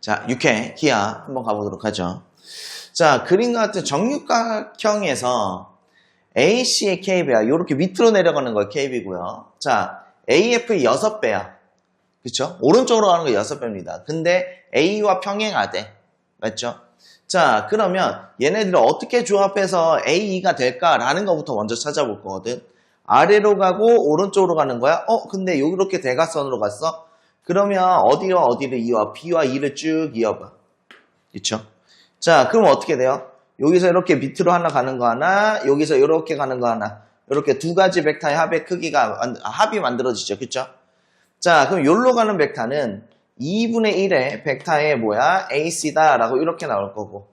자, 6회 기하 한번 가보도록 하죠. 자, 그림과 같은 정육각형에서 AC의 KB야. 이렇게 밑으로 내려가는 걸 KB고요. 자, AF의 6배야. 그쵸? 오른쪽으로 가는 거 6배입니다. 근데 A와 평행하대. 맞죠? 자, 그러면 얘네들을 어떻게 조합해서 AE가 될까라는 것부터 먼저 찾아볼 거거든. 아래로 가고 오른쪽으로 가는 거야? 근데 이렇게 대각선으로 갔어? 그러면 어디와 어디를 이어? B와 E를 쭉 이어봐. 그쵸? 자, 그럼 어떻게 돼요? 여기서 이렇게 밑으로 하나 가는 거 하나, 여기서 이렇게 가는 거 하나. 이렇게 두 가지 벡터의 합의 크기가, 합이 만들어지죠. 그쵸? 자, 그럼 여기로 가는 벡터는 2분의 1의 벡터의 뭐야? AC다 라고 이렇게 나올 거고.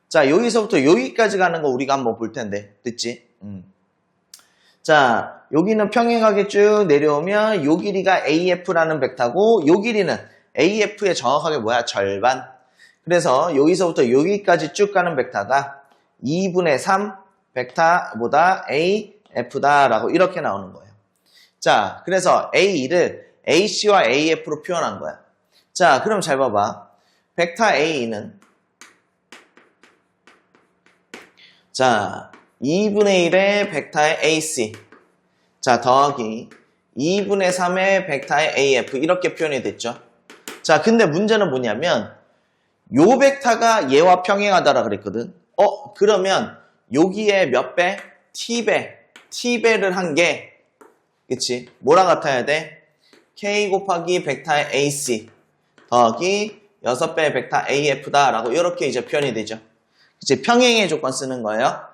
자, 여기서부터 여기까지 가는 거 우리가 한번 볼 텐데. 됐지? 자, 여기는 평행하게 쭉 내려오면 요 길이가 AF라는 벡터고 요 길이는 AF의 정확하게 뭐야? 절반. 그래서 여기서부터 여기까지 쭉 가는 벡터가 2분의 3 벡터보다 AF다 라고 이렇게 나오는 거예요. 자, 그래서 A를 AC와 AF로 표현한 거야. 자, 그럼 잘 봐봐. 벡터 A는 자, 2분의 1의 벡터의 AC 자, 더하기 2분의 3의 벡터의 AF 이렇게 표현이 됐죠. 자, 근데 문제는 뭐냐면 요 벡터가 얘와 평행하다라 그랬거든. 그러면 여기에 몇 배? T배를 한 게 그치? 뭐랑 같아야 돼? K 곱하기 벡터의 AC 더하기 6배의 벡터 AF다 라고 이렇게 이제 표현이 되죠. 이제 평행의 조건 쓰는 거예요.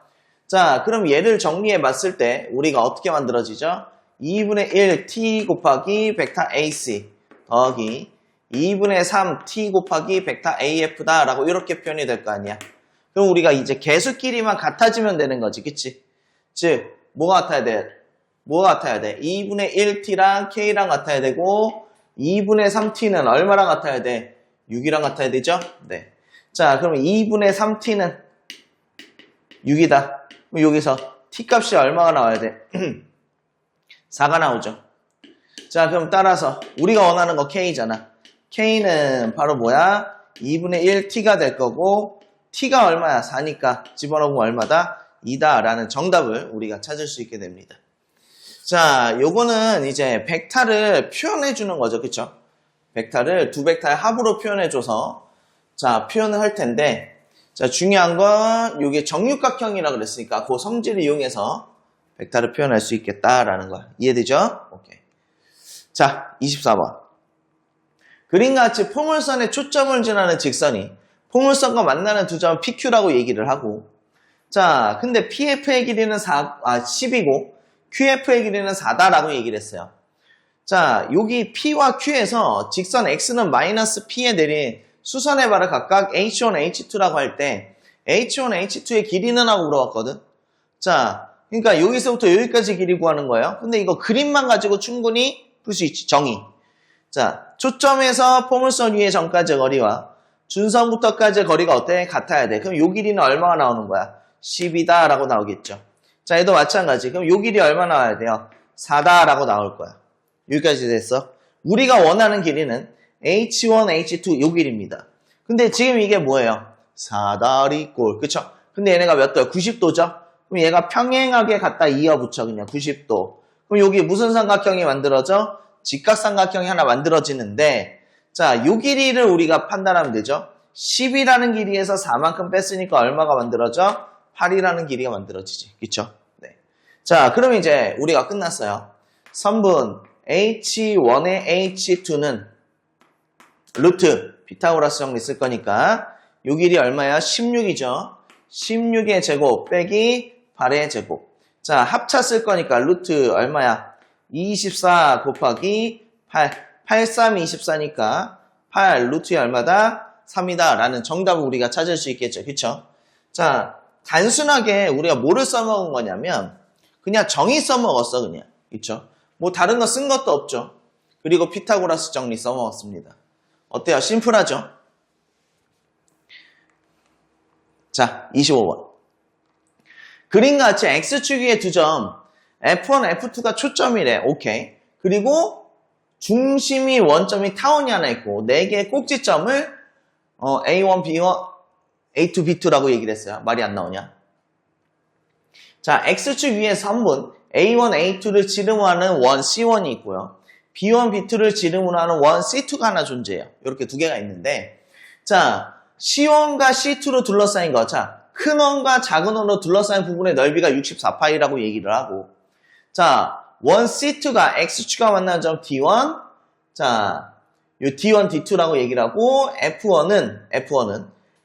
자, 그럼 얘를 정리해 봤을 때 우리가 어떻게 만들어지죠? 2분의 1 T 곱하기 벡터 AC 더하기 2분의 3 T 곱하기 벡터 AF다 라고 이렇게 표현이 될 거 아니야. 그럼 우리가 이제 개수끼리만 같아지면 되는 거지. 그치? 즉, 뭐가 같아야 돼? 뭐가 같아야 돼? 2분의 1T랑 K랑 같아야 되고 2분의 3T는 얼마랑 같아야 돼? 6이랑 같아야 되죠? 네. 자, 그럼 2분의 3T는 6이다. 그럼 여기서 T값이 얼마가 나와야 돼? 4가 나오죠. 자, 그럼 따라서 우리가 원하는 거 K잖아. K는 바로 뭐야? 2분의 1 T가 될 거고 T가 얼마야? 4니까 집어넣으면 얼마다? 2다 라는 정답을 우리가 찾을 수 있게 됩니다. 자, 요거는 이제 벡터를 표현해 주는 거죠. 그쵸? 벡터를 두 벡터의 합으로 표현해 줘서 자, 표현을 할 텐데 자, 중요한 건 요게 정육각형이라 그랬으니까 그 성질을 이용해서 벡터를 표현할 수 있겠다라는 거야. 이해되죠? 오케이. 자, 24번. 그림과 같이 포물선에 초점을 지나는 직선이 포물선과 만나는 두 점은 PQ라고 얘기를 하고 자, 근데 PF의 길이는 10이고 QF의 길이는 4다라고 얘기를 했어요. 자, 여기 P와 Q에서 직선 X는 마이너스 P에 내린 수선의 발을 각각 H1, H2라고 할 때 H1, H2의 길이는 하고 물어봤거든. 자, 그러니까 여기서부터 여기까지 길이 구하는 거예요. 근데 이거 그림만 가지고 충분히 풀 수 있지. 정의. 자, 초점에서 포물선 위의 점까지의 거리와 준선부터까지의 거리가 어때? 같아야 돼. 그럼 요 길이는 얼마가 나오는 거야? 10이다 라고 나오겠죠. 자, 얘도 마찬가지. 그럼 요 길이 얼마 나와야 돼요? 4다 라고 나올 거야. 여기까지 됐어. 우리가 원하는 길이는 H1, H2 요 길입니다. 근데 지금 이게 뭐예요? 사다리꼴. 그쵸? 근데 얘네가 몇 도야? 90도죠? 그럼 얘가 평행하게 갖다 이어붙여 그냥 90도. 그럼 여기 무슨 삼각형이 만들어져? 직각삼각형이 하나 만들어지는데 자, 요 길이를 우리가 판단하면 되죠? 10이라는 길이에서 4만큼 뺐으니까 얼마가 만들어져? 8이라는 길이가 만들어지지. 그쵸? 네. 자, 그럼 이제 우리가 끝났어요. 선분 H1의 H2는 루트 피타고라스 정리 쓸 거니까 요 길이 얼마야? 16이죠. 16의 제곱 빼기 8의 제곱. 자, 합차 쓸 거니까 루트 얼마야? 24 곱하기 8. 8, 3, 24니까 8 루트에 얼마다? 3이다 라는 정답을 우리가 찾을 수 있겠죠. 그쵸? 자, 단순하게 우리가 뭐를 써먹은 거냐면 그냥 정의 써먹었어 그냥. 그쵸? 뭐 다른 거 쓴 것도 없죠. 그리고 피타고라스 정리 써먹었습니다. 어때요? 심플하죠? 자, 25번. 그림과 같이 X축 위의 두 점 F1, F2가 초점이래. 오케이. 그리고 중심이 원점이 타원이 하나 있고 4개의 꼭지점을 A1, B1, A2, B2라고 얘기를 했어요. 말이 안 나오냐? 자, X축 위에 선분 A1, A2를 지름으로 하는 원 C1이 있고요. B1, B2를 지름으로 하는 원 C2가 하나 존재해요. 이렇게 두 개가 있는데, 자, C1과 C2로 둘러싸인 거. 자, 큰 원과 작은 원으로 둘러싸인 부분의 넓이가 64파이라고 얘기를 하고, 자, 원 C2가 X축과 만나는 점 D1, 자, 요 D1, D2라고 얘기를 하고, F1은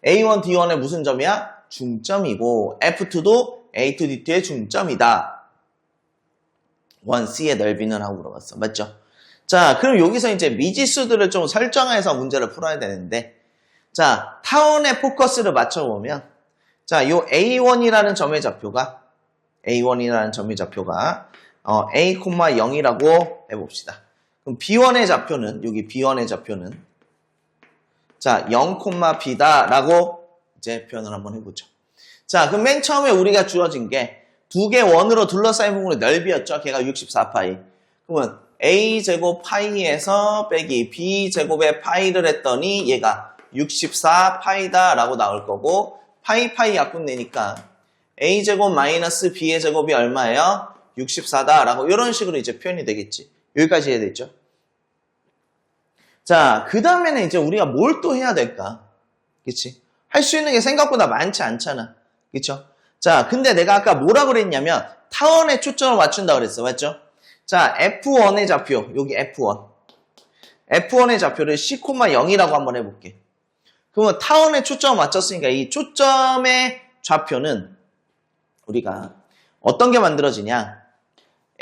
A1, D1의 무슨 점이야? 중점이고, F2도 A2, D2의 중점이다. 원 C의 넓이는 하고 물어봤어. 맞죠? 자, 그럼 여기서 이제 미지수들을 좀 설정해서 문제를 풀어야 되는데, 자, 타원의 포커스를 맞춰보면, 자, 요 A1이라는 점의 좌표가, A, 0이라고 해봅시다. 그럼 B1의 좌표는, 여기 B1의 좌표는, 자, 0, B다라고 이제 표현을 한번 해보죠. 자, 그럼 맨 처음에 우리가 주어진 게, 두 개 원으로 둘러싸인 부분의 넓이였죠. 걔가 64파이. 그러면 A제곱 파이에서 빼기 B제곱의 파이를 했더니 얘가 64파이다 라고 나올 거고, 파이 약분 내니까 A제곱 마이너스 B의 제곱이 얼마예요? 64다 라고 이런 식으로 이제 표현이 되겠지. 여기까지 해야 되죠. 자, 그 다음에는 이제 우리가 뭘 또 해야 될까? 그치? 할 수 있는 게 생각보다 많지 않잖아. 그쵸? 자, 근데 내가 아까 뭐라 그랬냐면 타원에 초점을 맞춘다 그랬어. 맞죠? 자, F1의 좌표, 여기 F1. F1의 좌표를 C,0이라고 한번 해볼게. 그러면 타원에 초점을 맞췄으니까 이 초점의 좌표는 우리가 어떤 게 만들어지냐?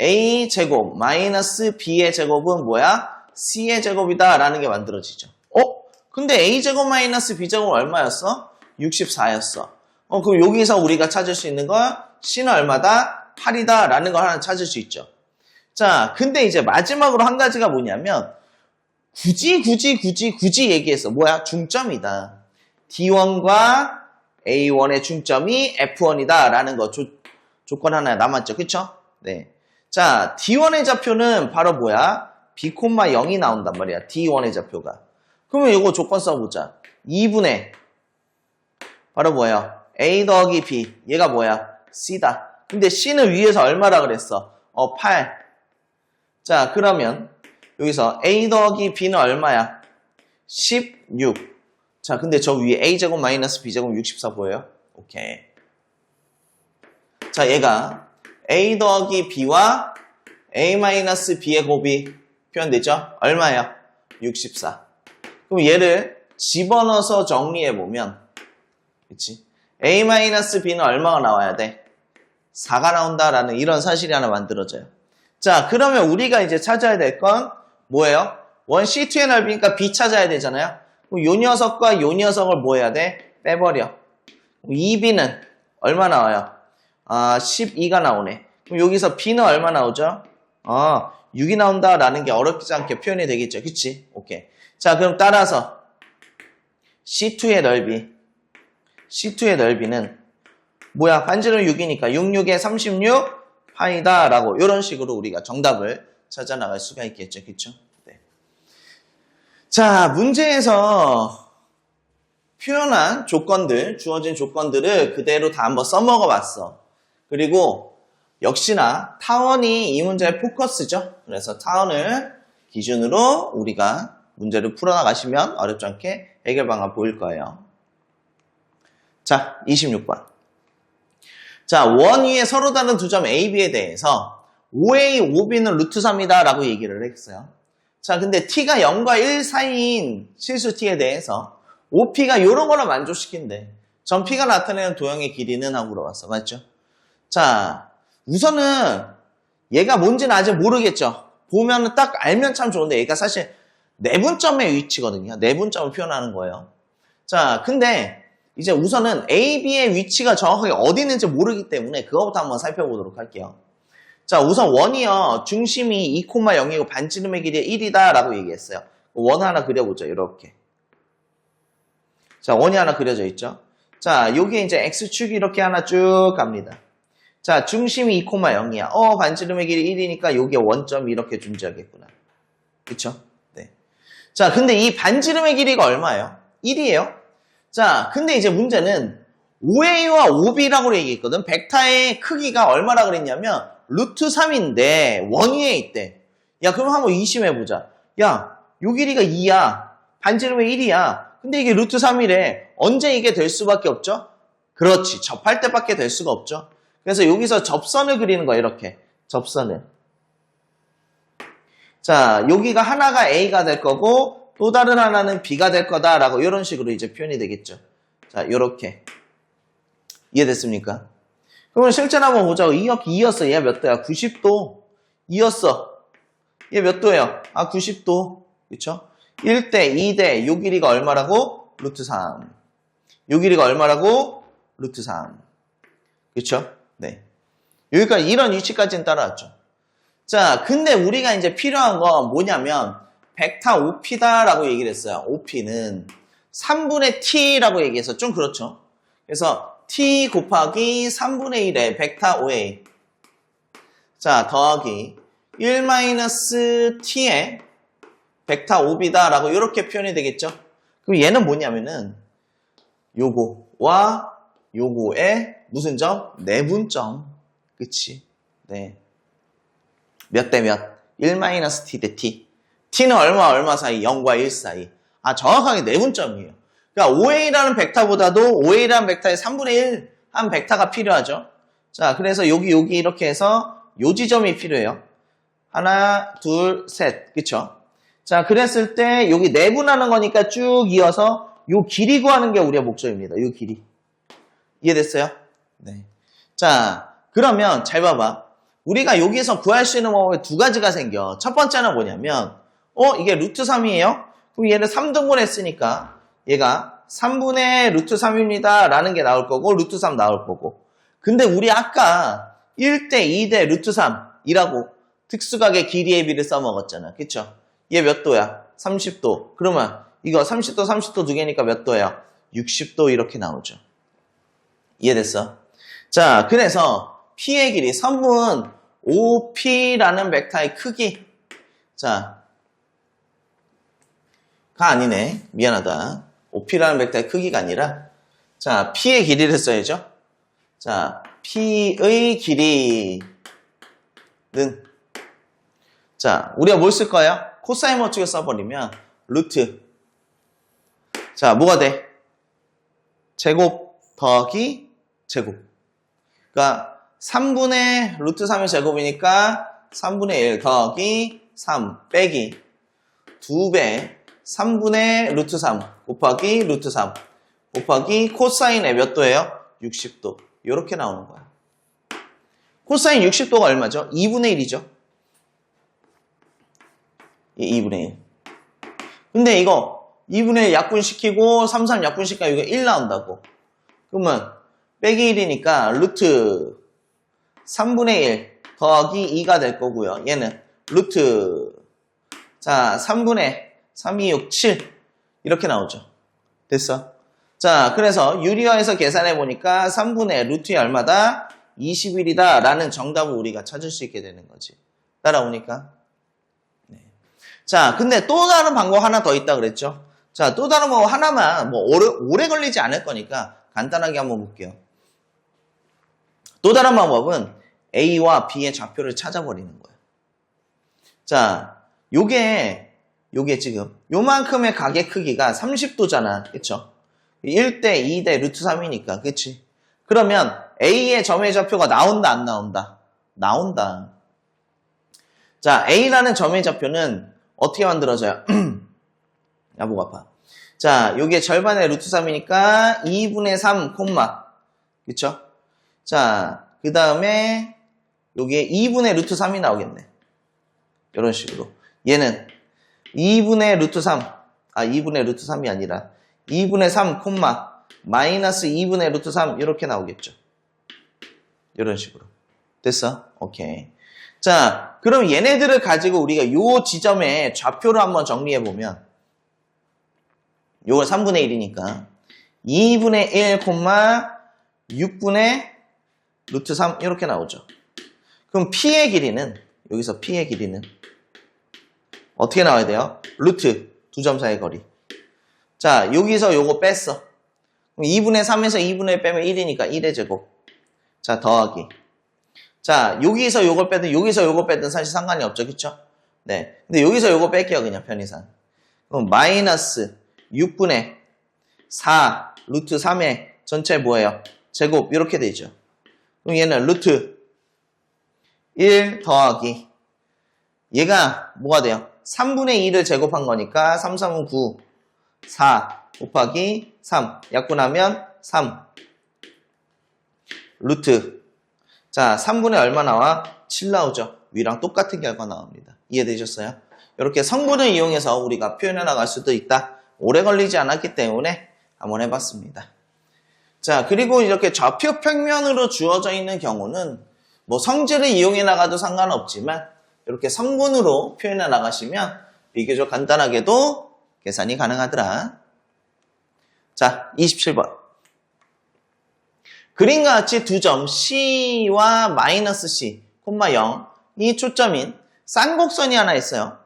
A제곱 마이너스 B의 제곱은 뭐야? C의 제곱이다 라는 게 만들어지죠. 근데 A제곱 마이너스 B제곱은 얼마였어? 64였어. 그럼 여기서 우리가 찾을 수 있는 건 C는 얼마다? 8이다 라는 걸 하나 찾을 수 있죠. 자, 근데 이제 마지막으로 한 가지가 뭐냐면 굳이 얘기했어. 뭐야? 중점이다. D1과 A1의 중점이 F1이다 라는 거 조건 하나 남았죠. 그쵸? 네. 자, D1의 좌표는 바로 뭐야? B, 0이 나온단 말이야. D1의 좌표가. 그러면 이거 조건 써보자. 2분의 바로 뭐예요? A 더하기 B. 얘가 뭐야? C다. 근데 C는 위에서 얼마라 그랬어? 8. 자, 그러면 여기서 A 더하기 B는 얼마야? 16. 자, 근데 저 위에 A제곱 마이너스 B제곱 64 보여요? 오케이. 자, 얘가 A 더하기 B와 A 마이너스 B의 곱이 표현되죠? 얼마예요? 64. 그럼 얘를 집어넣어서 정리해보면, 그치? A 마이너스 B는 얼마가 나와야 돼? 4가 나온다라는 이런 사실이 하나 만들어져요. 자, 그러면 우리가 이제 찾아야 될 건 뭐예요? 원 C2의 넓이니까 B 찾아야 되잖아요. 그럼 요 녀석과 요 녀석을 뭐 해야 돼? 빼버려. 2B는 얼마 나와요? 12가 나오네. 그럼 여기서 B는 얼마 나오죠? 6이 나온다라는 게 어렵지 않게 표현이 되겠죠. 그치? 오케이. 자, 그럼 따라서 C2의 넓이는 뭐야? 반지름 6이니까 66에 36 파이다 라고 이런 식으로 우리가 정답을 찾아 나갈 수가 있겠죠. 그쵸? 네. 자, 문제에서 표현한 조건들, 주어진 조건들을 그대로 다 한번 써먹어 봤어. 그리고 역시나 타원이 이 문제의 포커스죠. 그래서 타원을 기준으로 우리가 문제를 풀어나가시면 어렵지 않게 해결 방안 보일 거예요. 자, 26번. 자, 원 위에 서로 다른 두 점 A, B에 대해서 5A, 5B는 루트 3이다 라고 얘기를 했어요. 자, 근데 T가 0과 1 사이인 실수 T에 대해서 OP가 이런 걸로 만족시킨대. 전 P가 나타내는 도형의 길이는 하고 물어봤어. 맞죠? 자, 우선은 얘가 뭔지는 아직 모르겠죠. 보면은 딱 알면 참 좋은데 얘가 사실 내분점의 위치거든요. 내분점을 표현하는 거예요. 자, 근데 이제 우선은 A, B의 위치가 정확하게 어디 있는지 모르기 때문에 그거부터 한번 살펴보도록 할게요. 자, 우선 원이요. 중심이 2,0이고 반지름의 길이 1이다 라고 얘기했어요. 원 하나 그려보죠. 이렇게. 자, 원이 하나 그려져 있죠. 자, 여기에 이제 X축이 이렇게 하나 쭉 갑니다. 자, 중심이 2,0이야. 반지름의 길이 1이니까 여기에 원점이 이렇게 존재하겠구나. 그쵸? 네. 자, 근데 이 반지름의 길이가 얼마예요? 1이에요. 자, 근데 이제 문제는 OA와 OB라고 얘기했거든. 벡터의 크기가 얼마라 그랬냐면 루트 3인데 원위에 있대. 야, 그럼 한번 의심해보자. 야, 요 길이가 2야. 반지름 왜 1이야? 근데 이게 루트 3이래. 언제 이게 될 수밖에 없죠? 그렇지. 접할 때밖에 될 수가 없죠. 그래서 여기서 접선을 그리는 거야, 이렇게. 접선을. 자, 여기가 하나가 A가 될 거고 또 다른 하나는 B가 될 거다라고 이런 식으로 이제 표현이 되겠죠. 자, 요렇게. 이해됐습니까? 그러면 실제로 한번 보자고. 2였어. 얘 몇 도야? 90도. 2였어. 얘 몇 도예요? 아, 90도. 그쵸? 1대, 2대, 요 길이가 얼마라고? 루트 3. 요 길이가 얼마라고? 루트 3. 그쵸? 네. 여기까지, 이런 위치까지는 따라왔죠. 자, 근데 우리가 이제 필요한 건 뭐냐면, 벡터 OP다라고 얘기를 했어요. OP는 3분의 T라고 얘기해서 좀 그렇죠. 그래서 T 곱하기 3분의 1의 벡터 OA. 자, 더하기 1-T의 벡터 OB다라고 이렇게 표현이 되겠죠. 그럼 얘는 뭐냐면은 요거와 요거의 무슨 점? 내분점. 그치? 네. 몇 대 몇? 1-T 대 T. T는 얼마 사이? 0과 1 사이. 아, 정확하게 내분점이에요. 그러니까 OA라는 벡터보다도 OA라는 벡터의 3분의 1 한 벡터가 필요하죠. 자, 그래서 여기 이렇게 해서 요 지점이 필요해요. 하나, 둘, 셋. 그쵸? 자, 그랬을 때 여기 내분하는 거니까 쭉 이어서 요 길이 구하는 게 우리의 목적입니다. 요 길이. 이해됐어요? 네. 자, 그러면 잘 봐봐. 우리가 여기서 구할 수 있는 방법이 두 가지가 생겨. 첫 번째는 뭐냐면 이게 루트 3이에요? 그럼 얘를 3등분 했으니까 얘가 3분의 루트 3입니다. 라는 게 나올 거고 루트 3 나올 거고. 근데 우리 아까 1대 2대 루트 3이라고 특수각의 길이의 비를 써먹었잖아. 그쵸? 얘 몇 도야? 30도. 그러면 이거 30도 두 개니까 몇 도예요? 60도 이렇게 나오죠. 이해됐어? 자, 그래서 P의 길이 선분 OP라는 벡터의 크기. 자, 가 아니네. 미안하다. OP라는 벡터의 크기가 아니라 자, P의 길이를 써야죠. 자, P의 길이는 자, 우리가 뭘 쓸 거예요? 코사인 법칙을 써버리면 루트 자, 뭐가 돼? 제곱 더하기 제곱. 그러니까 3분의 루트 3의 제곱이니까 3분의 1 더하기 3 빼기 2배 3분의 루트 3 곱하기 루트 3 곱하기 코사인의 몇 도예요? 60도. 이렇게 나오는 거야. 코사인 60도가 얼마죠? 2분의 1이죠. 2분의 1. 근데 이거 2분의 1 약분시키고 3, 3 약분시키니까 이거 1 나온다고. 그러면 빼기 1이니까 루트 3분의 1 더하기 2가 될 거고요. 얘는 루트 자 3분의 3, 2, 6, 7 이렇게 나오죠. 됐어? 자, 그래서 유리화해서 계산해 보니까 3분의 루트의 얼마다? 21이다 라는 정답을 우리가 찾을 수 있게 되는 거지. 따라오니까? 네. 자, 근데 또 다른 방법 하나 더 있다 그랬죠? 자, 또 다른 방법 하나만 뭐 오래 걸리지 않을 거니까 간단하게 한번 볼게요. 또 다른 방법은 A와 B의 좌표를 찾아버리는 거예요. 자, 요게 지금 요만큼의 각의 크기가 30도잖아. 그쵸? 1대 2대 루트 3이니까. 그치? 그러면 A의 점의 좌표가 나온다 안 나온다? 나온다. 자, A라는 점의 좌표는 어떻게 만들어져요? 야, 목 아파. 자, 요게 절반의 루트 3이니까 2분의 3, 그쵸? 자, 그 다음에 요게 2분의 루트 3이 나오겠네. 이런 식으로. 얘는 2분의 루트 3, 2분의 루트 3이 아니라 2분의 3, 마이너스 2분의 루트 3 이렇게 나오겠죠. 이런 식으로. 됐어? 오케이. 자, 그럼 얘네들을 가지고 우리가 요 지점의 좌표를 한번 정리해보면 요거 3분의 1이니까 2분의 1, 6분의 루트 3 이렇게 나오죠. 그럼 P의 길이는 여기서 P의 길이는 어떻게 나와야 돼요? 루트 두 점 사이의 거리. 자, 여기서 요거 뺐어. 2분의 3에서 2분의 1 빼면 1이니까 1의 제곱. 자, 더하기. 자, 여기서 요걸 빼든 여기서 요걸 빼든 사실 상관이 없죠. 그쵸? 네. 근데 여기서 요거 뺄게요. 그냥 편의상. 그럼 마이너스 6분의 4 루트 3의 전체 뭐예요? 제곱 이렇게 되죠. 그럼 얘는 루트 1 더하기 얘가 뭐가 돼요? 3분의 2를 제곱한 거니까 3, 3은 9 4 곱하기 3 약분하면 3 루트 자 3분의 얼마 나와? 7 나오죠. 위랑 똑같은 결과 나옵니다. 이해되셨어요? 이렇게 성분을 이용해서 우리가 표현해 나갈 수도 있다. 오래 걸리지 않았기 때문에 한번 해봤습니다. 자, 그리고 이렇게 좌표 평면으로 주어져 있는 경우는 뭐 성질을 이용해 나가도 상관없지만 이렇게 성분으로 표현해 나가시면 비교적 간단하게도 계산이 가능하더라. 자, 27번. 그림과 같이 두 점 C와 마이너스 C, 콤마 0, 이 초점인 쌍곡선이 하나 있어요.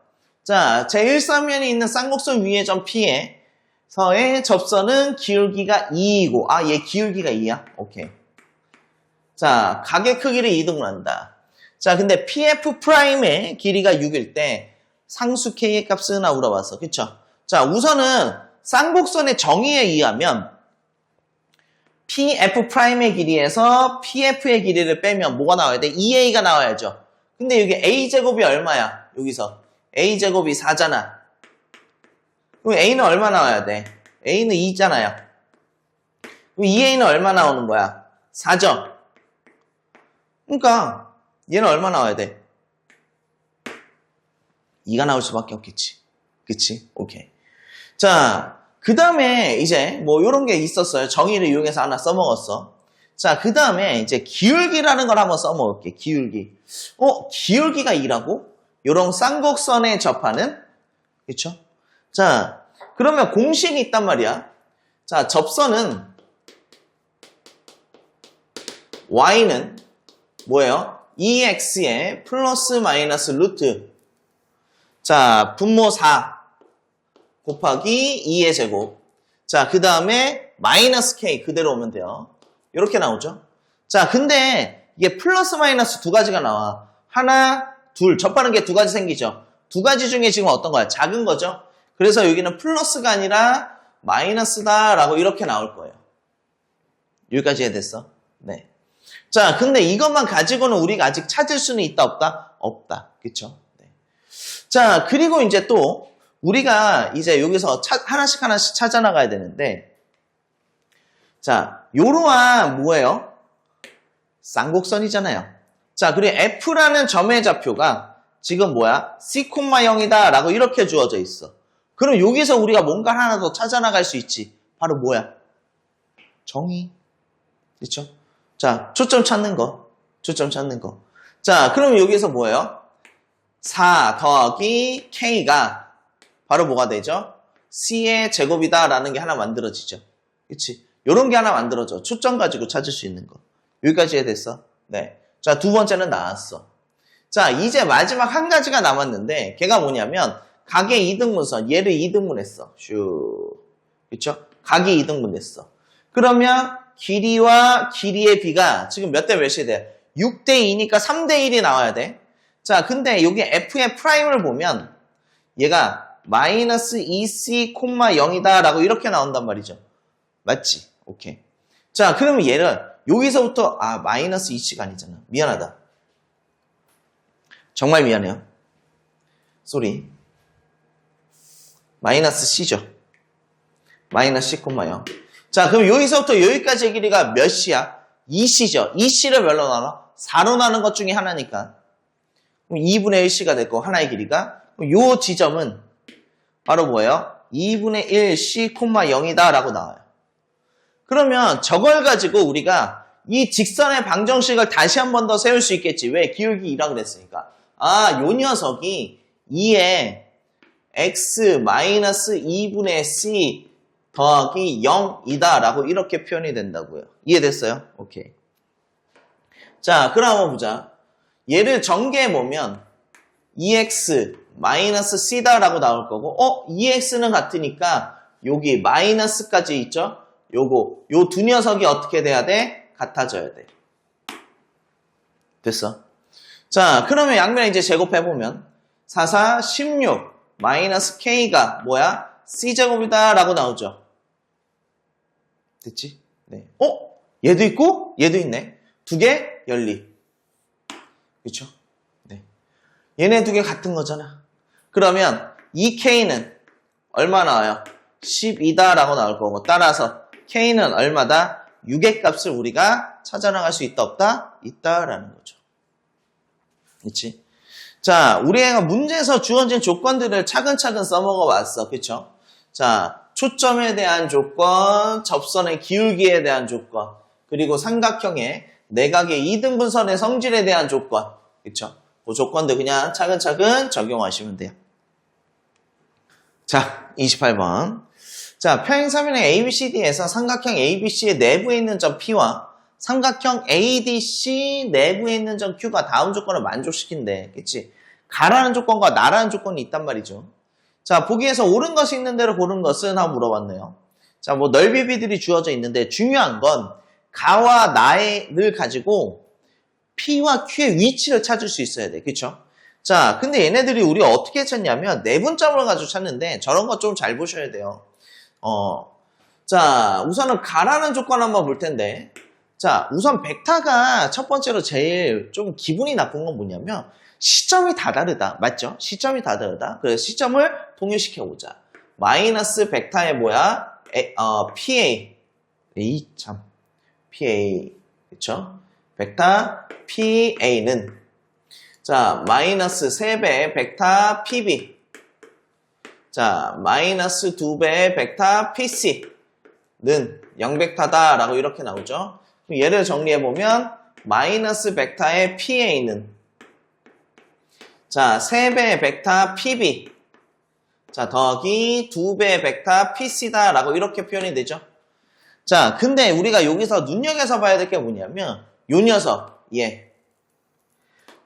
자, 제1사면에 있는 쌍곡선 위의 점 P에서의 접선은 기울기가 2이고, 아, 얘 기울기가 2야? 오케이. 자, 각의 크기를 이동한다. 자, 근데 PF'의 길이가 6일 때 상수 K의 값은 물어봤어. 그쵸? 자, 우선은 쌍곡선의 정의에 의하면 PF'의 길이에서 PF의 길이를 빼면 뭐가 나와야 돼? 2A가 나와야죠. 근데 여기 A제곱이 얼마야? 여기서 A제곱이 4잖아. 그럼 A는 얼마 나와야 돼? A는 2잖아요. 그럼 2A는 얼마 나오는 거야? 4죠. 그러니까 얘는 얼마 나와야 돼? 2가 나올 수밖에 없겠지. 그치? 오케이. 자, 그 다음에 이제 뭐 요런 게 있었어요. 정의를 이용해서 하나 써먹었어. 자, 그 다음에 이제 기울기라는 걸 한번 써먹을게. 기울기. 기울기가 2라고? 요런 쌍곡선에 접하는? 그쵸? 자, 그러면 공식이 있단 말이야. 자, 접선은 y는 뭐예요? 2x의 플러스 마이너스 루트. 자, 분모 4 곱하기 2의 제곱. 자, 그 다음에 마이너스 k 그대로 오면 돼요. 이렇게 나오죠. 자, 근데 이게 플러스 마이너스 두 가지가 나와. 하나, 둘. 접하는 게 두 가지 생기죠. 두 가지 중에 지금 어떤 거야? 작은 거죠. 그래서 여기는 플러스가 아니라 마이너스다라고 이렇게 나올 거예요. 여기까지 이해됐어? 네. 자, 근데 이것만 가지고는 우리가 아직 찾을 수는 있다, 없다? 없다. 그쵸? 네. 자, 그리고 이제 또 우리가 이제 여기서 하나씩 찾아 나가야 되는데, 자, 요러한 뭐예요? 쌍곡선이잖아요. 자, 그리고 F라는 점의 좌표가 지금 뭐야? C, 0이다 라고 이렇게 주어져 있어. 그럼 여기서 우리가 뭔가 하나 더 찾아 나갈 수 있지. 바로 뭐야? 정의. 그렇죠? 자, 초점 찾는 거. 초점 찾는 거. 자, 그럼 여기서 뭐예요? 4 더하기 K가 바로 뭐가 되죠? C의 제곱이다 라는 게 하나 만들어지죠. 그치? 요런 게 하나 만들어져. 초점 가지고 찾을 수 있는 거. 여기까지 이해됐어? 네. 자, 두 번째는 나왔어. 자, 이제 마지막 한 가지가 남았는데 걔가 뭐냐면 각의 이등분선. 얘를 이등분했어. 슈. 그쵸? 각이 이등분됐어. 그러면 길이와 길이의 비가 지금 몇 대 몇이 돼? 6대 2니까 3대 1이 나와야 돼. 자, 근데 여기 F의 프라임을 보면 얘가 마이너스 2C, 0이다 라고 이렇게 나온단 말이죠. 맞지? 오케이. 자, 그러면 얘를 여기서부터 마이너스 2C가 아니잖아. 미안하다. 정말 미안해요. 쏘리. 마이너스 C죠. 마이너스 C, 0. 자, 그럼 여기서부터 여기까지의 길이가 몇 C야? 2C죠. 2C를 몇로 나눠? 4로 나눈 것 중에 하나니까. 그럼 2분의 1C가 됐고 하나의 길이가. 요 지점은 바로 뭐예요? 2분의 1C, 0이다 라고 나와요. 그러면 저걸 가지고 우리가 이 직선의 방정식을 다시 한 번 더 세울 수 있겠지. 왜? 기울기 2라 그랬으니까. 요 녀석이 2에 x 마이너스 2분의 c 더하기 0이다 라고 이렇게 표현이 된다고요. 이해됐어요? 오케이. 자, 그럼 한번 보자. 얘를 전개해 보면 2x 마이너스 c다 라고 나올 거고 2x는 같으니까 여기 마이너스까지 있죠? 요 두 녀석이 어떻게 돼야 돼? 같아져야 돼. 됐어. 자, 그러면 양면에 이제 제곱해보면 4, 4, 16 마이너스 K가 뭐야? C제곱이다 라고 나오죠. 됐지? 네. 얘도 있고 얘도 있네. 두 개 연리. 그렇죠? 네. 얘네 두 개 같은 거잖아. 그러면 이 K는 얼마 나와요? 12다 라고 나올 거고 따라서 K는 얼마다? 6의 값을 우리가 찾아나갈 수 있다 없다? 있다라는 거죠. 그렇지? 자, 우리가 문제에서 주어진 조건들을 차근차근 써먹어 왔어. 그쵸? 자, 초점에 대한 조건, 접선의 기울기에 대한 조건, 그리고 삼각형의 내각의 이등분선의 성질에 대한 조건. 그쵸? 그 조건들 그냥 차근차근 적용하시면 돼요. 자, 28번. 자, 평행사면의 ABCD에서 삼각형 ABC의 내부에 있는 점 P와 삼각형 ADC 내부에 있는 점 Q가 다음 조건을 만족시킨대. 그치? 가라는 조건과 나라는 조건이 있단 말이죠. 자, 보기에서 옳은 것이 있는 대로 고른 것은 하고 물어봤네요. 자, 뭐 넓이비들이 주어져 있는데 중요한 건 가와 나를 가지고 P와 Q의 위치를 찾을 수 있어야 돼. 그쵸? 자, 근데 얘네들이 우리가 어떻게 찾냐면 내분점을 가지고 찾는데 저런 거 좀 잘 보셔야 돼요. 자, 우선은 가라는 조건 한번 볼 텐데 자, 우선 벡터가 첫 번째로 제일 좀 기분이 나쁜 건 뭐냐면 시점이 다 다르다. 맞죠? 시점이 다 다르다. 그래서 시점을 통일시켜보자. 마이너스 벡터의 뭐야? PA. PA. 그쵸? 벡터 PA는 자, 마이너스 3배의 벡터 PB. 자, 마이너스 2배의 벡터 PC는 0벡터다 라고 이렇게 나오죠. 얘를 정리해보면 마이너스 벡터의 PA는 자, 3배의 벡터 PB 자, 더하기 2배의 벡터 PC다 라고 이렇게 표현이 되죠. 자, 근데 우리가 여기서 눈여겨서 봐야 될 게 뭐냐면 요 녀석, 얘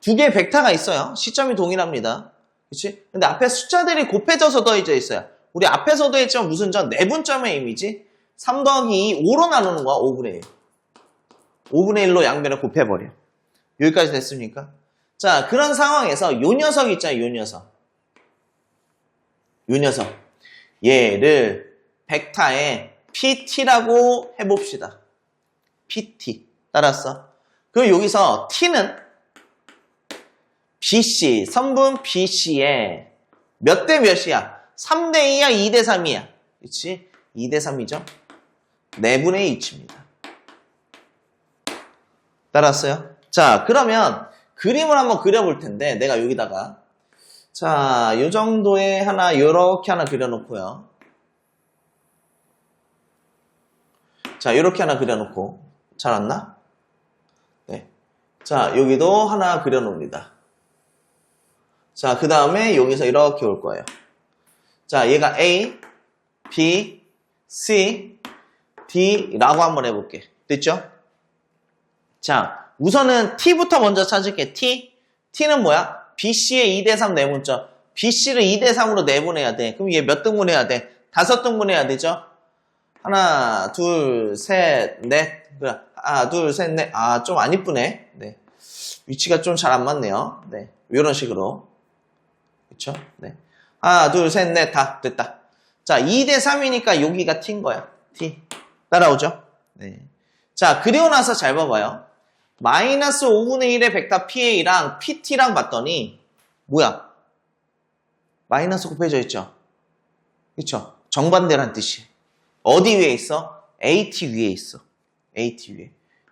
두 개의 벡터가 있어요. 시점이 동일합니다. 그치? 근데 앞에 숫자들이 곱해져서 더해져 있어요. 우리 앞에서도 했지만 무슨 점? 내분점의 의미지? 3 더하기 2, 5로 나누는 거야. 5분의 1. 5분의 1로 양변을 곱해버려. 여기까지 됐습니까? 자, 그런 상황에서 요 녀석 있잖아요. 요 녀석. 요 녀석. 얘를 벡터의 PT라고 해봅시다. PT. 따랐어? 그럼 여기서 T는 BC, 선분 BC의 몇 대 몇이야? 3대 2야, 2대 3이야? 그치? 2대 3이죠? 내분의 2입니다. 따랐어요? 자, 그러면 그림을 한번 그려볼 텐데 내가 여기다가 자, 요 정도의 하나 요렇게 하나 그려놓고요. 자, 요렇게 하나 그려놓고 잘 왔나? 네. 자, 여기도 하나 그려놓습니다. 자, 그 다음에 여기서 이렇게 올 거예요. 자, 얘가 A, B, C, D라고 한번 해볼게. 됐죠? 자, 우선은 T부터 먼저 찾을게. T는 뭐야? BC의 2대3 내분점. BC를 2대3으로 내분해야 돼. 그럼 얘 몇 등분해야 돼? 5등분해야 되죠? 하나, 둘, 셋, 넷. 하나, 둘, 셋, 넷. 아, 좀 안 이쁘네. 네. 위치가 좀 잘 안 맞네요. 네. 이런 식으로. 그쵸? 네. 하나, 둘, 셋, 넷, 다 됐다. 자, 2대3이니까 여기가 T인 거야. T. 따라오죠? 네. 자, 그리고 나서 잘 봐봐요. 마이너스 5분의 1의 벡터 PA랑 PT랑 봤더니 뭐야? 마이너스 곱해져 있죠? 그쵸? 정반대란 뜻이. 어디 위에 있어? AT 위에 있어. AT 위에.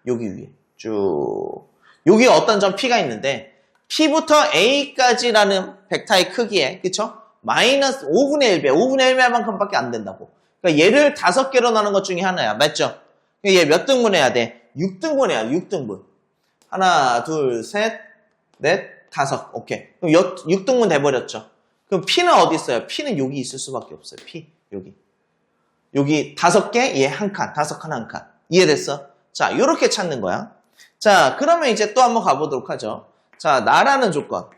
여기 위에. 쭉. 여기에 어떤 점 P가 있는데 P부터 A까지라는 벡터의 크기에 그쵸? 마이너스 5분의 1배. 5분의 1배만큼밖에 안 된다고. 그러니까 얘를 5개로 나눈 것 중에 하나야. 맞죠? 얘 몇 등분 해야 돼? 6등분 해야 돼. 6등분. 하나, 둘, 셋, 넷, 5. 오케이. 그럼 6등분 돼버렸죠. 그럼 P는 어디 있어요? P는 여기 있을 수밖에 없어요. P. 여기. 여기 5개, 얘 한 칸. 5칸 한 칸. 이해됐어? 자, 요렇게 찾는 거야. 자, 그러면 이제 또 한번 가보도록 하죠. 자, 나라는 조건.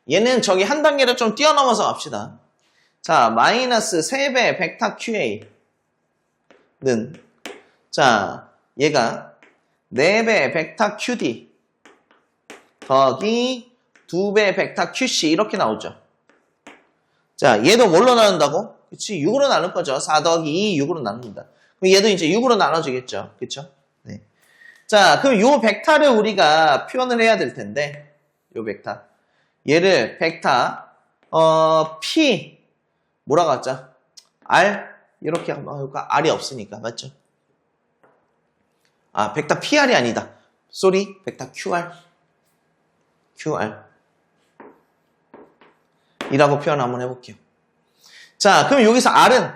얘는 저기 한 단계를 좀 뛰어넘어서 갑시다. 자, 마이너스 3배 벡터 QA. 자, 얘가 4배 벡터 QD 더하기 2배 벡터 QC 이렇게 나오죠. 자, 얘도 뭘로 나눈다고? 그치, 6으로 나눌 거죠. 4 더하기 2, 6으로 나눕니다. 그럼 얘도 이제 6으로 나눠지겠죠. 그쵸? 네. 자, 그럼 요 벡터를 우리가 표현을 해야 될 텐데, 요 벡터. 얘를 벡터, P, 뭐라고 하죠? R? 이렇게 하면, R이 없으니까, 맞죠? 아, 벡터 PR이 아니다. 쏘리, 벡터 QR. QR. 이라고 표현 한번 해볼게요. 자, 그럼 여기서 R은,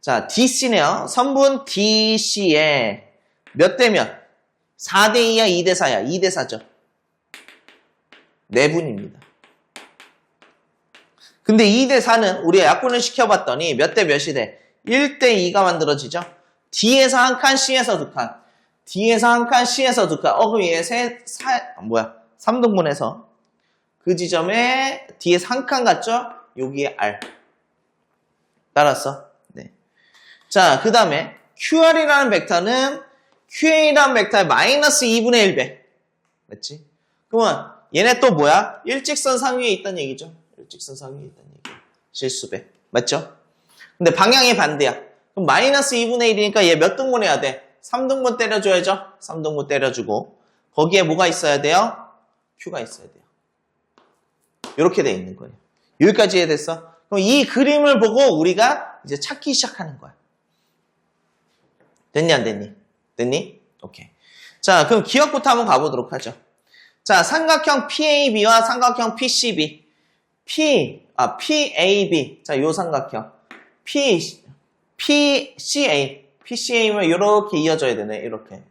자, DC네요. 선분 DC에 몇 대 몇? 4대 2야, 2대 4야? 2대 4죠. 4분입니다. 근데 2대 4는 우리가 약분을 시켜봤더니 몇 대 몇이 돼? 1대 2가 만들어지죠. D에서 한 칸, C에서 두 칸. D에서 한 칸, C에서 두 칸. 그럼 얘 3등분해서 그 지점에 D에서 한 칸 갔죠? 여기에 R. 따랐어? 네. 자, 그 다음에 QR이라는 벡터는 QA라는 벡터의 마이너스 2분의 1배. 맞지? 그러면 얘네 또 뭐야? 일직선 상위에 있다는 얘기죠. 일직선 상위에 있다는 얘기야. 실수배. 맞죠? 근데 방향이 반대야. 그럼 마이너스 2분의 1이니까 얘 몇 등분 해야 돼? 3등분 때려줘야죠. 3등분 때려주고 거기에 뭐가 있어야 돼요? Q가 있어야 돼요. 이렇게 돼 있는 거예요. 여기까지 이해됐어? 그럼 이 그림을 보고 우리가 이제 찾기 시작하는 거야. 됐니 안 됐니? 됐니? 오케이. 자, 그럼 기억부터 한번 가보도록 하죠. 자, 삼각형 PAB와 삼각형 PCB. PAB. 자, 요 삼각형. PCA. PCA면 이렇게 이어져야 되네. 이렇게.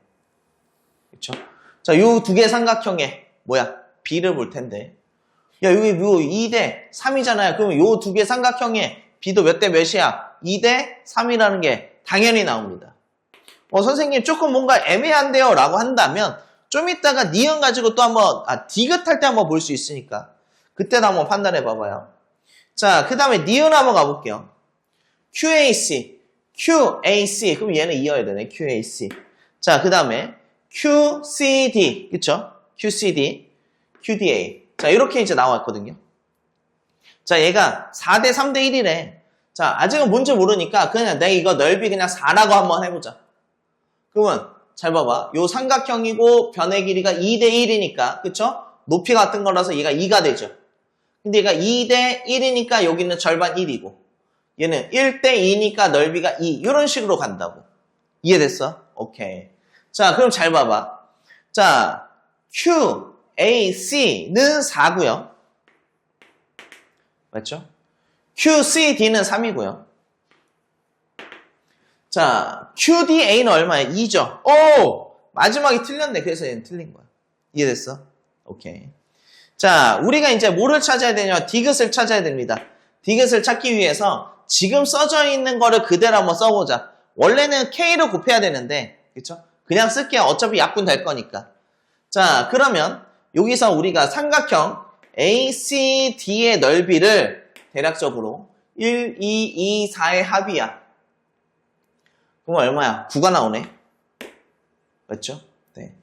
그쵸? 자, 요 두 개 삼각형에 뭐야? B를 볼 텐데. 야, 여기 요 2대 3이잖아요. 그러면 요 두 개 삼각형에 B도 몇 대 몇이야? 2대 3이라는 게 당연히 나옵니다. 선생님 조금 뭔가 애매한데요 라고 한다면 좀 이따가 니은 가지고 또 한번 디귿할 때 한번 볼 수 있으니까 그때도 한번 판단해 봐봐요. 자, 그 다음에 니은 한번 가볼게요. QAC 그럼 얘는 이어야 되네. QAC. 자, 그 다음에 QCD 그쵸? QCD QDA. 자, 이렇게 이제 나왔거든요. 자, 얘가 4대 3대 1이래. 자, 아직은 뭔지 모르니까 그냥 내가 이거 넓이 그냥 4라고 한번 해보자. 그러면 잘 봐봐. 요 삼각형이고 변의 길이가 2대 1이니까 그쵸? 높이 같은 거라서 얘가 2가 되죠. 근데 얘가 2대 1이니까 여기는 절반 1이고 얘는 1대 2니까 넓이가 2 이런 식으로 간다고. 이해됐어? 오케이. 자, 그럼 잘 봐봐. 자, QAC는 4고요. 맞죠? QCD는 3이고요. 자, QDA는 얼마야? 2죠. 오! 마지막에 틀렸네. 그래서 얘는 틀린 거야. 이해됐어? 오케이. 자, 우리가 이제 뭐를 찾아야 되냐? 디귿을 찾아야 됩니다. 디귿을 찾기 위해서 지금 써져 있는 거를 그대로 한번 써보자. 원래는 K를 곱해야 되는데, 그쵸? 그냥 쓸게요. 어차피 약분 될 거니까. 자, 그러면 여기서 우리가 삼각형 ACD의 넓이를 대략적으로 1, 2, 2, 4의 합이야. 그럼 얼마야? 9가 나오네. 맞죠? 네.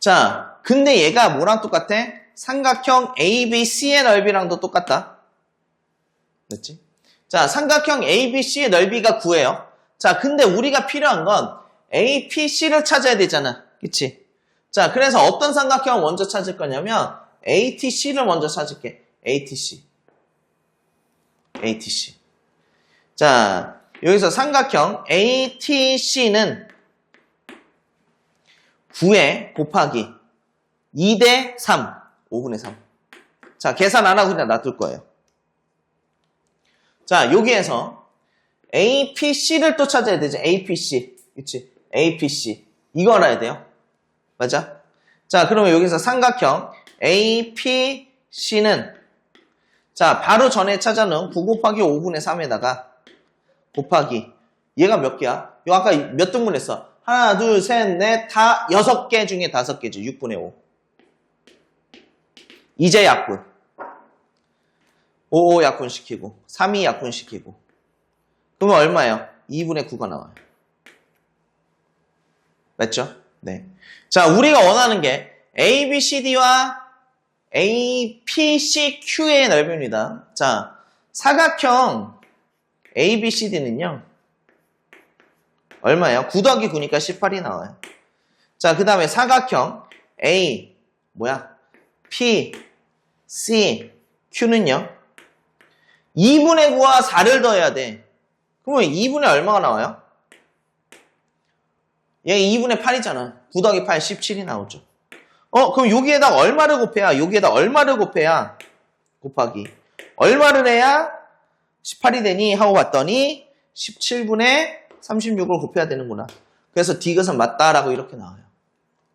자, 근데 얘가 뭐랑 똑같아? 삼각형 ABC의 넓이랑도 똑같다. 맞지? 자, 삼각형 ABC의 넓이가 9예요. 자, 근데 우리가 필요한 건 APC를 찾아야 되잖아. 그치? 자, 그래서 어떤 삼각형을 먼저 찾을 거냐면 ATC를 먼저 찾을게. ATC. 자, 여기서 삼각형 ATC는 9에 곱하기 2대 3, 5분의 3. 자, 계산 안 하고 그냥 놔둘 거예요. 자, 여기에서 APC를 또 찾아야 되죠. APC. 그치? APC. 이거 알아야 돼요. 맞아? 자, 그러면 여기서 삼각형 APC는 자, 바로 전에 찾아놓은 9 곱하기 5분의 3에다가 곱하기 얘가 몇 개야? 이거 아까 몇 등분 했어? 하나, 둘, 셋, 넷, 다 6개 중에 5개죠. 6분의 5. 이제 약분. 5 약분시키고 3이 약분시키고 그러면 얼마예요? 2분의 9가 나와요. 맞죠? 네. 자, 우리가 원하는 게 ABCD와 APCQ의 넓이입니다. 자, 사각형 ABCD는요. 얼마예요? 9 더하기 9니까 18이 나와요. 자, 그 다음에 사각형 A, P, C, Q는요. 2분의 9와 4를 더해야 돼. 그러면 2분의 얼마가 나와요? 얘 2분의 8이잖아. 9 더하기 8, 17이 나오죠. 그럼 여기에다 얼마를 곱해야? 여기에다 얼마를 곱해야? 곱하기. 얼마를 해야 18이 되니? 하고 봤더니 17분의 36을 곱해야 되는구나. 그래서 디귿은 맞다라고 이렇게 나와요.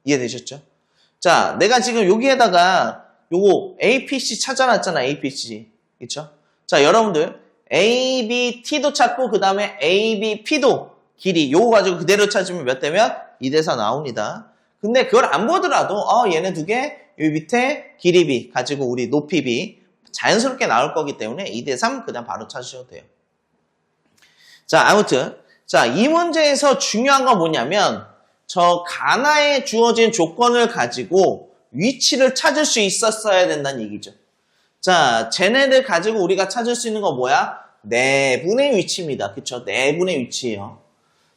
이해되셨죠? 자, 내가 지금 여기에다가 요거 APC 찾아놨잖아. APC. 그쵸? 자, 여러분들 ABT도 찾고 그 다음에 ABP도 길이 요거 가지고 그대로 찾으면 몇 대면? 2대4 나옵니다. 근데 그걸 안 보더라도 얘네 두 개 여기 밑에 길이 B 가지고 우리 높이 B 자연스럽게 나올 거기 때문에 2대3 그냥 바로 찾으셔도 돼요. 자, 아무튼 자, 이 문제에서 중요한 건 뭐냐면 저 가나에 주어진 조건을 가지고 위치를 찾을 수 있었어야 된다는 얘기죠. 자, 쟤네들 가지고 우리가 찾을 수 있는 건 뭐야? 내분의 위치입니다. 그쵸? 내분의 위치예요.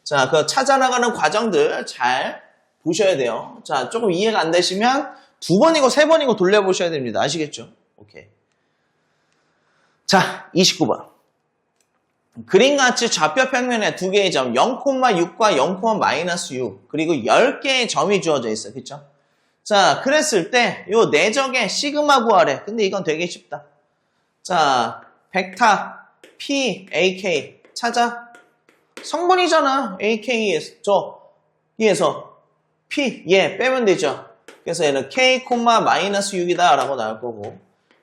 자, 그 찾아나가는 과정들 잘 보셔야 돼요. 자, 조금 이해가 안 되시면 2번이고 3번이고 돌려보셔야 됩니다. 아시겠죠? 오케이. 자, 29번. 그림같이 좌표 평면에 두 개의 점 0,6과 0,-6 그리고 10개의 점이 주어져 있어요. 그쵸? 자, 그랬을 때 요 내적의 시그마 구하래. 근데 이건 되게 쉽다. 자, 벡터 PAK 찾아. 성분이잖아. AK에서 여기에서 P 얘 빼면 되죠. 그래서 얘는 K, -6이다 라고 나올 거고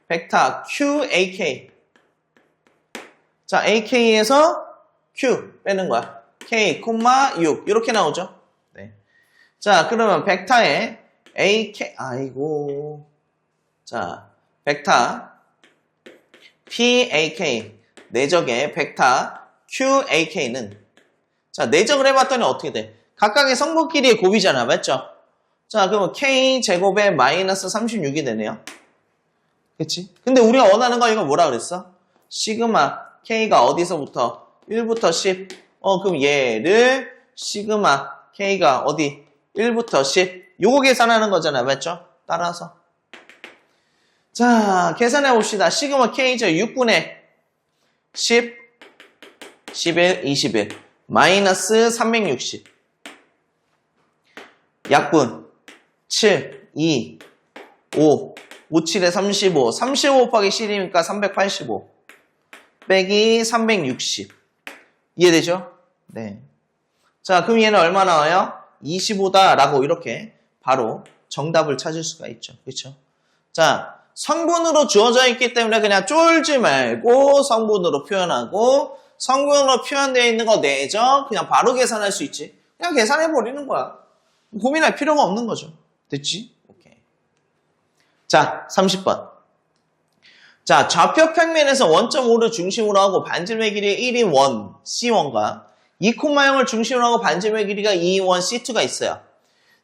벡터 QAK 자, AK에서 Q 빼는 거야. K, 6 이렇게 나오죠. 네. 자, 그러면 벡터에 AK 자, 벡터 PAK 내적의 벡터 QAK는 자, 내적을 해봤더니 어떻게 돼? 각각의 성분끼리의 곱이잖아. 맞죠? 자, 그러면 K 제곱에 마이너스 36이 되네요. 그치? 근데 우리가 원하는 거 이거 뭐라 그랬어? 시그마 K가 어디서부터? 1부터 10. 그럼 얘를 시그마 K가 어디? 1부터 10. 요거 계산하는 거잖아. 맞죠? 따라서. 자, 계산해 봅시다. 시그마 K죠. 6분의 10, 11, 21. 마이너스 360. 약분. 7, 2, 5. 5, 7에 35. 35 곱하기 10이니까 385. 빼기 360. 이해되죠? 네. 자, 그럼 얘는 얼마 나와요? 25다 라고 이렇게 바로 정답을 찾을 수가 있죠. 그렇죠? 자, 성분으로 주어져 있기 때문에 그냥 쫄지 말고 성분으로 표현하고 성분으로 표현되어 있는 거 내죠? 그냥 바로 계산할 수 있지. 그냥 계산해버리는 거야. 고민할 필요가 없는 거죠. 됐지? 오케이. 자, 30번. 자, 좌표 평면에서 원점 5를 중심으로 하고 반지름의 길이 1인 원 C1과 2,0을 중심으로 하고 반지름의 길이가 2인 원 C2가 있어요.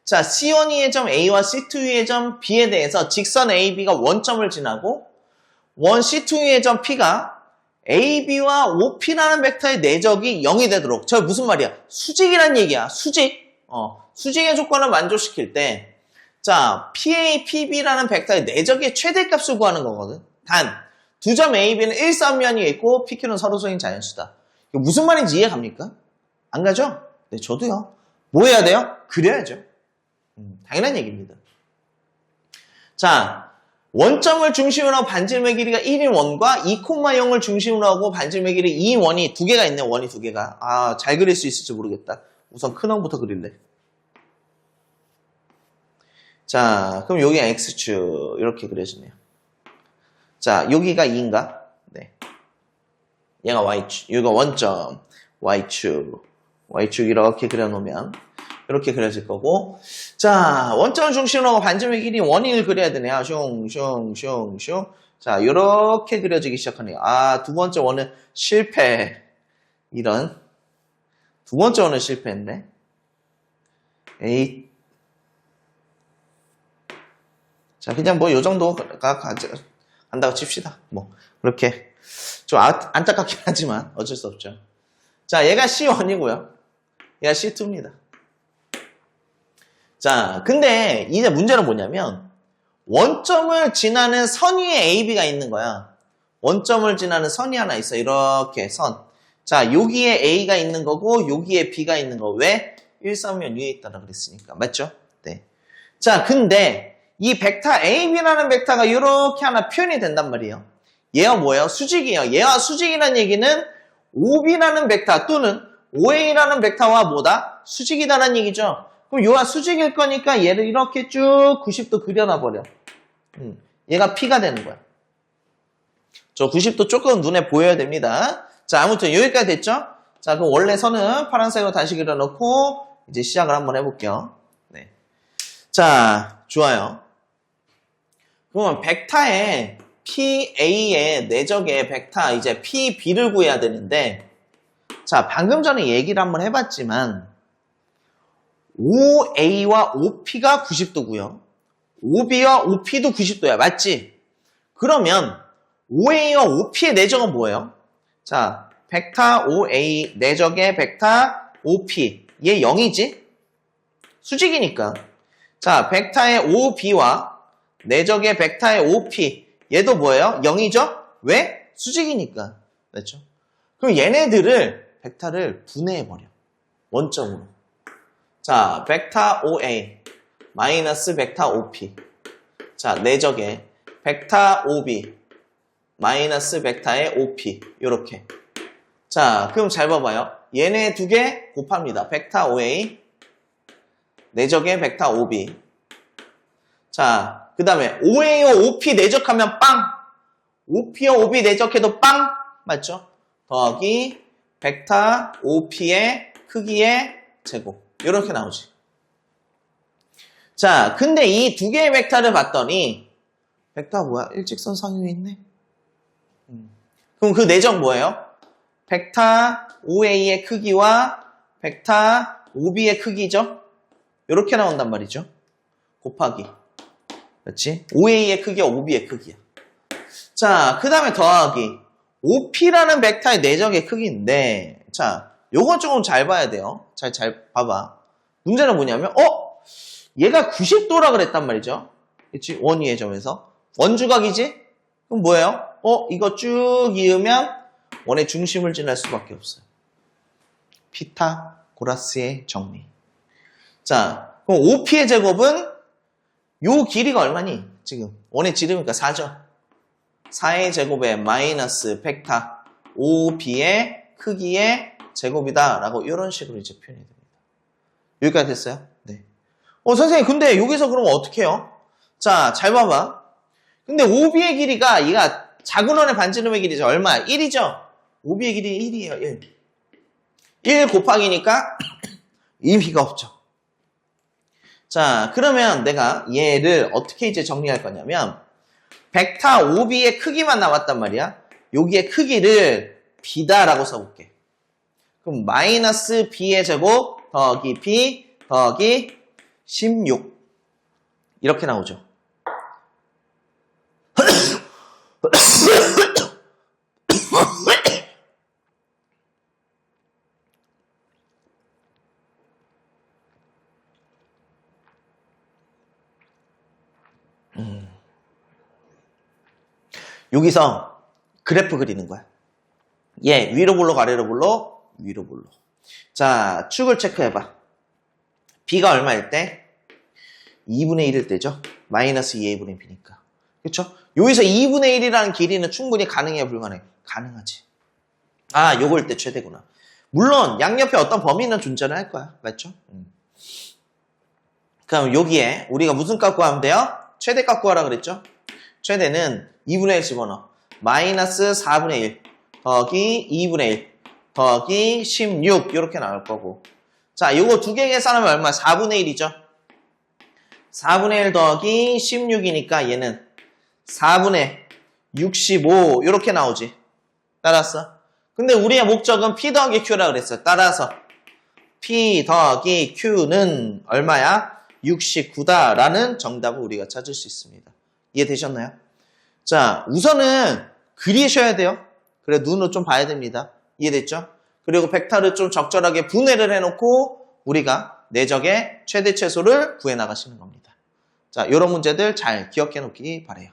자, C1E의 점 A와 C2E의 점 B에 대해서 직선 AB가 원점을 지나고 원 C2E의 점 P가 AB와 OP라는 벡터의 내적이 0이 되도록. 저 무슨 말이야? 수직이란 얘기야. 수직. 수직의 조건을 만족시킬 때 자, PA, PB라는 벡터의 내적의 최대값을 구하는 거거든. 단, 두 점 AB는 일사면이 있고 PQ는 서로소인 자연수다. 이거 무슨 말인지 이해 갑니까? 안 가죠? 네, 저도요. 뭐 해야 돼요? 그려야죠. 당연한 얘기입니다. 자, 원점을 중심으로 하고 반지름의 길이가 1인 원과 2,0을 중심으로 하고 반지름의 길이 2인 원이 두 개가 있네. 원이 두 개가. 아, 잘 그릴 수 있을지 모르겠다. 우선 큰 원부터 그릴래. 자, 그럼 여기 X축 이렇게 그려지네요. 자, 여기가 2인가? 네. 얘가 Y축, 여기가 원점, Y축 이렇게 그려놓으면 이렇게 그려질 거고. 자, 원점을 중심으로 하고 반지름의 길이 원인을 그려야 되네요. 슝. 자, 이렇게 그려지기 시작하네요. 아, 두 번째 원은 실패. 이런. 두 번째 원은 실패했네. 에이. 자, 그냥 뭐 요 정도가 간다고 칩시다. 뭐 그렇게 좀 안타깝긴 하지만 어쩔 수 없죠. 자, 얘가 C1이고요. 얘가 C2입니다. 자, 근데 이제 문제는 뭐냐면 원점을 지나는 선 위에 AB가 있는 거야. 원점을 지나는 선이 하나 있어. 이렇게 선. 자, 여기에 A가 있는 거고 여기에 B가 있는 거. 왜? 일사면 위에 있다라 그랬으니까. 맞죠? 네. 자, 근데 이 벡터 AB라는 벡터가 이렇게 하나 표현이 된단 말이에요. 얘가 뭐예요? 수직이에요. 얘와 수직이라는 얘기는 OB라는 벡터 또는 OA라는 벡터와 뭐다? 수직이다라는 얘기죠. 그럼 얘가 수직일 거니까 얘를 이렇게 쭉 90도 그려놔버려. 얘가 P가 되는 거야. 저 90도 조금 눈에 보여야 됩니다. 자, 아무튼 여기까지 됐죠? 자, 그럼 원래 선은 파란색으로 다시 그려놓고 이제 시작을 한번 해볼게요. 네. 자, 좋아요. 그러면 벡터의 PA의 내적의 벡터 이제 PB를 구해야 되는데 자, 방금 전에 얘기를 한번 해봤지만 OA와 OP가 90도고요. OB와 OP도 90도야. 맞지? 그러면 OA와 OP의 내적은 뭐예요? 자, 벡터 OA 내적의 벡터 OP 얘 0이지? 수직이니까. 자, 벡터의 OB와 내적의 벡터의 OP 얘도 뭐예요? 0이죠? 왜? 수직이니까. 그렇죠? 그럼 얘네들을 벡터를 분해해버려. 원점으로. 자, 벡터 OA 마이너스 벡터 OP. 자, 내적의 벡터 OB 마이너스 벡터의 OP. 요렇게. 자, 그럼 잘 봐봐요. 얘네 두 개 곱합니다. 벡터 OA 내적의 벡터 OB. 자, 그 다음에 OA와 OP 내적하면 빵. OP와 OB 내적해도 빵. 맞죠? 더하기 벡터 OP의 크기의 제곱. 이렇게 나오지. 자, 근데 이 두 개의 벡터를 봤더니 벡터가 뭐야? 일직선 상위에 있네. 그럼 그 내적 뭐예요? 벡터 OA의 크기와 벡터 OB의 크기죠? 이렇게 나온단 말이죠. 곱하기. 그렇지? OA의 크기와 OB의 크기야. 자, 그 다음에 더하기. OP라는 벡터의 내적의 크기인데, 자, 요건 조금 잘 봐야 돼요. 잘 봐봐. 문제는 뭐냐면, 얘가 90도라 그랬단 말이죠. 그치? 원위의 점에서. 원주각이지? 그럼 뭐예요? 이거 쭉 이으면 원의 중심을 지날 수밖에 없어요. 피타고라스의 정리. 자, 그럼 OP의 제곱은 요 길이가 얼마니? 지금 원의 지름이니까 4죠. 4의 제곱에 마이너스 벡터 OB의 크기의 제곱이다 라고 이런 식으로 이제 표현이 됩니다. 여기까지 됐어요? 네. 선생님 근데 여기서 그러면 어떻게 해요? 자, 잘 봐봐. 근데 OB의 길이가 얘가 작은 원의 반지름의 길이죠. 얼마? 1이죠? OB의 길이 1이에요. 1. 1 곱하기니까 의미가 없죠. 자, 그러면 내가 얘를 어떻게 이제 정리할 거냐면 벡터 OB의 크기만 남았단 말이야. 여기의 크기를 B다라고 써볼게. 그럼 마이너스 B의 제곱 더하기 B 더하기 16 이렇게 나오죠. 여기서 그래프 그리는 거야. 얘 위로 볼록 아래로 볼록 위로 볼록. 자, 축을 체크해봐. B가 얼마일 때? 2분의 1일 때죠. 마이너스 2A분의 B니까. 그렇죠? 여기서 2분의 1이라는 길이는 충분히 가능해요, 불가능해? 가능하지. 아, 요걸 때 최대구나. 물론 양옆에 어떤 범위는 존재를 할 거야. 맞죠? 그럼 여기에 우리가 무슨 값 구하면 돼요? 최대 값 구하라 그랬죠? 최대는 2분의 1 집어넣어. 마이너스 4분의 1 더하기 2분의 1 더하기 16 이렇게 나올 거고. 자, 요거 두 개 계산하면 얼마? 4분의 1이죠? 4분의 1 더하기 16이니까 얘는 4분의 65 이렇게 나오지. 따라서. 근데 우리의 목적은 P 더하기 Q라 그랬어요. 따라서 P 더하기 Q는 얼마야? 69다라는 정답을 우리가 찾을 수 있습니다. 이해되셨나요? 자, 우선은 그리셔야 돼요. 그래, 눈으로 좀 봐야 됩니다. 이해됐죠? 그리고 벡터를 좀 적절하게 분해를 해놓고 우리가 내적의 최대 최소를 구해 나가시는 겁니다. 자, 이런 문제들 잘 기억해 놓기 바라요.